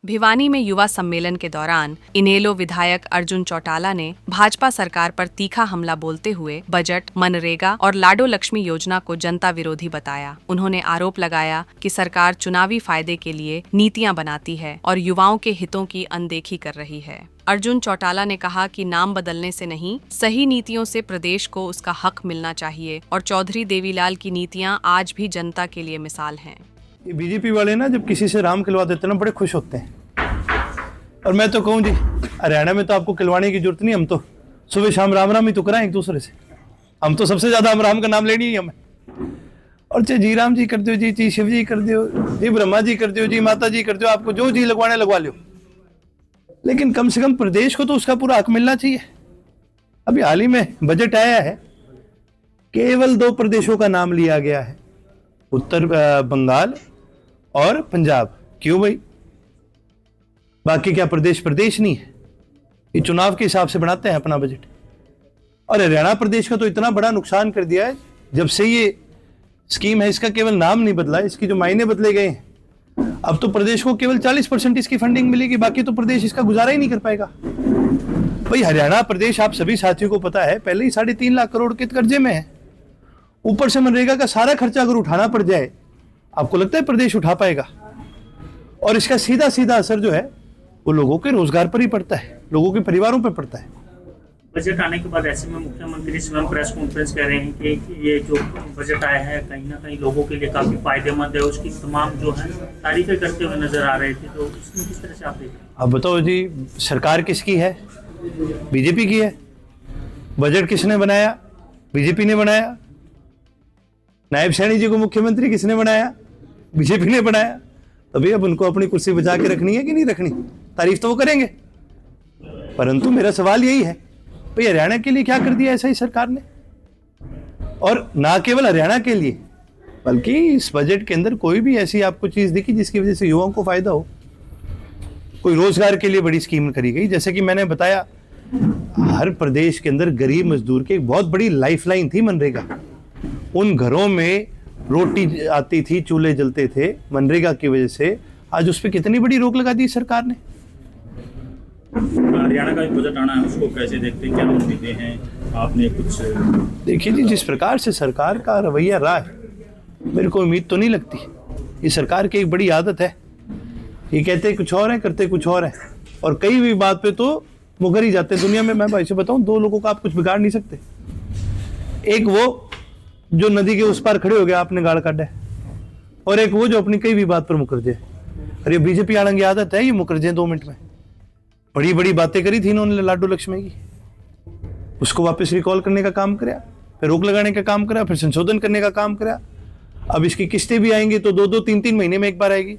भिवानी में युवा सम्मेलन के दौरान इनेलो विधायक अर्जुन चौटाला ने भाजपा सरकार पर तीखा हमला बोलते हुए बजट, मनरेगा और लाडो लक्ष्मी योजना को जनता विरोधी बताया। उन्होंने आरोप लगाया कि सरकार चुनावी फायदे के लिए नीतियां बनाती है और युवाओं के हितों की अनदेखी कर रही है। अर्जुन चौटाला ने कहा कि नाम बदलने से नहीं, सही नीतियों से प्रदेश को उसका हक मिलना चाहिए और चौधरी देवीलाल की नीतियां आज भी जनता के लिए मिसाल हैं। ये बीजेपी वाले ना जब किसी से राम खिलवा देते ना बड़े खुश होते हैं। और मैं तो कहूँ जी, हरियाणा में तो आपको खिलवाने की जरूरत नहीं, हम तो सुबह शाम राम राम ही तो कराएं एक दूसरे से। हम तो सबसे ज्यादा हम राम का नाम लेनी ही हमें। और चाहे जी राम जी कर दो, जी शिव जी कर दो, जी ब्रह्मा जी कर दो, जी माता जी कर दो, आपको जो जी लगवाने लगवा लो, लेकिन कम से कम प्रदेश को तो उसका पूरा हक मिलना चाहिए। अभी हाल ही में बजट आया है, केवल 2 प्रदेशों का नाम लिया गया है, उत्तर बंगाल और पंजाब। क्यों भाई? बाकी क्या प्रदेश नहीं है? ये चुनाव के हिसाब से बनाते हैं अपना बजट। और हरियाणा प्रदेश का तो इतना बड़ा नुकसान कर दिया है, जब से ये स्कीम है इसका केवल नाम नहीं बदला, इसकी जो मायने बदले गए हैं। अब तो प्रदेश को केवल 40% इसकी फंडिंग मिलेगी, बाकी तो प्रदेश इसका गुजारा ही नहीं कर पाएगा। भाई हरियाणा प्रदेश, आप सभी साथियों को पता है, पहले ही 3.5 लाख करोड़ के कर्जे में है। ऊपर से मनरेगा का सारा खर्चा अगर उठाना पड़ जाए, आपको लगता है प्रदेश उठा पाएगा? और इसका सीधा सीधा असर जो है वो लोगों के रोजगार पर ही पड़ता है, लोगों के परिवारों पर पड़ता है। बजट आने के बाद ऐसे में मुख्यमंत्री स्वयं प्रेस कॉन्फ्रेंस कह रहे हैं कि ये जो बजट आया है कहीं ना कहीं लोगों के लिए काफी फायदेमंद है, उसकी तमाम जो है तारीफें करते हुए नजर आ रहे थे। तो इसमें किस तरह से आप देखते हैं? अब बताओ जी, सरकार किसकी है? बीजेपी की है। बजट किसने बनाया? बीजेपी ने बनाया। नायब सैनी जी को मुख्यमंत्री किसने बनाया? बीजेपी ने बनाया। तभी अब उनको अपनी कुर्सी बचा के रखनी है कि नहीं रखनी? तारीफ तो वो करेंगे। परंतु मेरा सवाल यही है, भाई हरियाणा के लिए क्या कर दिया ऐसा ही सरकार ने? और ना केवल हरियाणा के लिए, बल्कि इस बजट के अंदर कोई भी ऐसी आपको चीज दिखी जिसकी वजह से युवाओं को फायदा हो? कोई रोजगार के लिए बड़ी स्कीम करी गई, जैसे कि मैंने बताया, हर प्रदेश के अंदर गरीब मजदूर की एक बहुत बड़ी लाइफलाइन थी मनरेगा। उन घरों में रोटी आती थी, चूल्हे जलते थे, मनरेगा की वजह से आज उस पर कितनी बड़ी रोक लगा दी सरकार ने। हरियाणा का बजट आना है, उसको कैसे देखते हैं? क्या उम्मीदें हैं? आपने कुछ देखिए जी, जिस प्रकार से सरकार का रवैया रहा है, मेरे को उम्मीद तो नहीं लगती। ये सरकार की एक बड़ी आदत है, ये कहते कुछ और है, करते कुछ और है, और कई भी बात पे तो मुकर ही जाते हैं। दुनिया में मैं भाई से बताऊं, 2 लोगों का आप कुछ बिगाड़ नहीं सकते। एक वो जो नदी के उस पार खड़े हो गया, आपने गाड़ काटा है, और एक वो जो अपनी कई भी बात पर मुकर जाए। अरे बीजेपी आने की आदत है, ये मुकर जाए 2 मिनट में। बड़ी बड़ी बातें करी थी इन्होंने लाडो लक्ष्मी की, उसको वापस रिकॉल करने का काम करा, फिर रोक लगाने का काम करा, फिर संशोधन करने का काम करा। अब इसकी किस्तें भी आएंगी तो 2-2, 3-3 महीने में एक बार आएगी,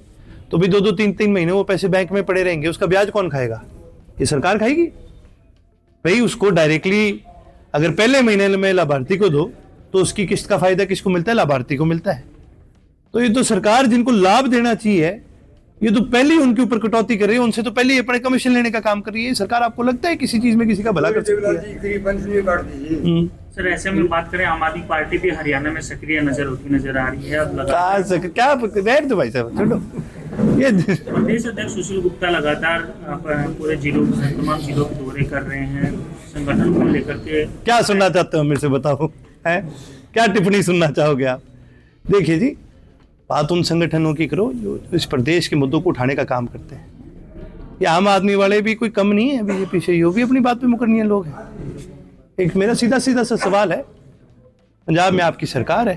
तो भी 2-2, 3-3 महीने वो पैसे बैंक में पड़े रहेंगे। उसका ब्याज कौन खाएगा? ये सरकार खाएगी? भाई उसको डायरेक्टली अगर पहले महीने में लाभार्थी को दो तो उसकी किस्त का फायदा किसको मिलता है? लाभार्थी को मिलता है। तो ये तो सरकार जिनको लाभ देना चाहिए, ये तो पहले ही उनके ऊपर कटौती कर रही है, उनसे तो पहले ही अपने कमीशन लेने का काम कर रही है। सरकार आपको लगता है किसी चीज में किसी का भला कर सकती है? सर ऐसे में बात करें, आम आदमी पार्टी भी हरियाणा में सक्रिय नजर आ रही है। अब क्या बैठ दो भाई साहब, छोड़ो। ये प्रदेश अध्यक्ष सुशील गुप्ता लगातार पूरे जिलों तमाम जिलों के दौरे कर रहे हैं, संगठन को लेकर के। क्या सुनना चाहते हो मेरे से, बताओ है? क्या टिप्पणी सुनना चाहोगे आप? देखिए जी, बात उन संगठनों की करो जो इस प्रदेश के मुद्दों को उठाने का काम करते हैं। ये आम आदमी वाले भी कोई कम नहीं है बीजेपी से, ये भी अपनी बात पे मुकरनीय लोग हैं। एक मेरा सीधा सा सवाल है, पंजाब में आपकी सरकार है,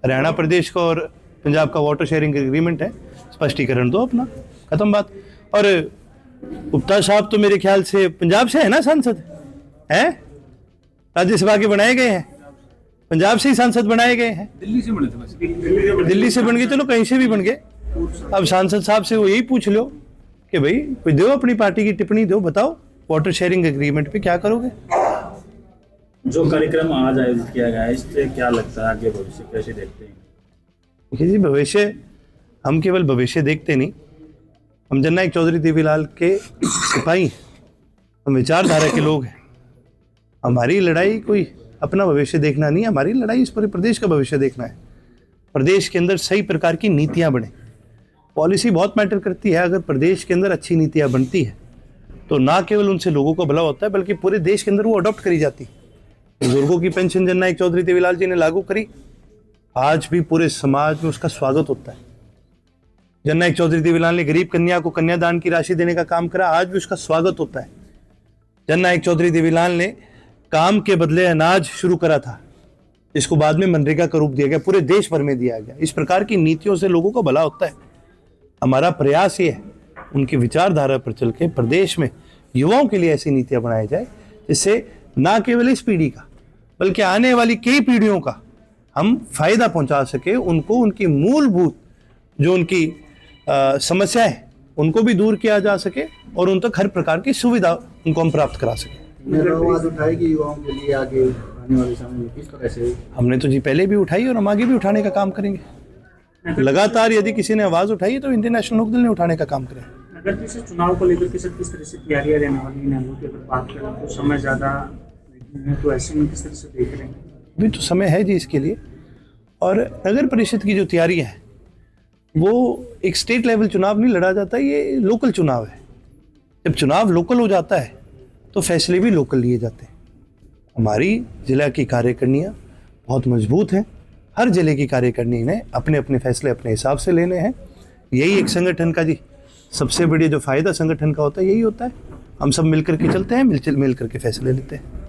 हरियाणा प्रदेश का और पंजाब का वाटर शेयरिंग एग्रीमेंट है, स्पष्टीकरण दो अपना, खत्म बात। और गुप्ता साहब तो मेरे ख्याल से पंजाब से है ना सांसद? है? राज्यसभा के बनाए गए हैं, पंजाब से ही सांसद बनाए गए हैं। दिल्ली से बने थे बस। दिल्ली से बन गए, चलो कहीं से भी बन गए। अब सांसद साहब से वो यही पूछ लो कि भाई कोई दो, अपनी पार्टी की टिप्पणी दो, बताओ वाटर शेयरिंग एग्रीमेंट पे क्या करोगे? जो कार्यक्रम आज आयोजित किया गया है, इससे क्या लगता है आगे भविष्य कैसे देखते हैं? देखिए जी, भविष्य हम केवल भविष्य देखते नहीं, हम जननायक चौधरी देवीलाल के सिपाही हैं, हम विचारधारा के लोग हैं। हमारी लड़ाई कोई अपना भविष्य देखना नहीं, हमारी लड़ाई इस पूरे प्रदेश का भविष्य देखना है। प्रदेश के अंदर सही प्रकार की नीतियां बने, पॉलिसी बहुत मैटर करती है। अगर प्रदेश के अंदर अच्छी नीतियाँ बनती है तो ना केवल उनसे लोगों को भला होता है बल्कि पूरे देश के अंदर वो अडॉप्ट करी जाती है। बुजुर्गों की पेंशन जननायक चौधरी देवीलाल जी ने लागू करी, आज भी पूरे समाज में उसका स्वागत होता है। जननायक चौधरी देवीलाल ने गरीब कन्या को कन्यादान की राशि देने का काम करा, आज भी उसका स्वागत होता है। जननायक चौधरी देवीलाल ने काम के बदले अनाज शुरू करा था, जिसको बाद में मनरेगा का रूप दिया गया, पूरे देश भर में दिया गया। इस प्रकार की नीतियों से लोगों को भला होता है। हमारा प्रयास ये है उनकी विचारधारा पर चल के प्रदेश में युवाओं के लिए ऐसी नीतियां बनाई जाए जिससे ना केवल इस पीढ़ी का बल्कि आने वाली कई पीढ़ियों का हम फायदा पहुंचा सके, उनको उनकी मूलभूत जो उनकी समस्या है उनको भी दूर किया जा सके और उन तक हर प्रकार की सुविधा उनको हम प्राप्त करा सके। आवाज उठाएगी युवाओं के लिए आगे आने वाले समय में किस तरह से? हमने तो जी पहले भी उठाई और हम आगे भी उठाने का काम करेंगे। लगातार यदि किसी ने आवाज उठाई तो इंडियन नेशनल लोकदल ने उठाने का काम करें। नगर परिषद चुनाव को लेकर किस तरह से तैयारियां रहने वाली हैं? की अगर बात करें तो समय ज़्यादा है, तो ऐसे में किस तरह से देख रहे हैं? अभी तो समय है जी इसके लिए। और नगर परिषद की जो तैयारी है वो एक स्टेट लेवल चुनाव नहीं लड़ा जाता, ये लोकल चुनाव है। जब चुनाव लोकल हो जाता है तो फैसले भी लोकल लिए जाते हैं। हमारी जिला की कार्यकारिणियाँ बहुत मजबूत हैं। हर जिले की कार्यकारिणी ने अपने अपने फैसले अपने हिसाब से लेने हैं। यही एक संगठन का जी सबसे बड़ी जो फायदा संगठन का होता है यही होता है। हम सब मिलकर के चलते हैं, मिलकर के फैसले लेते हैं।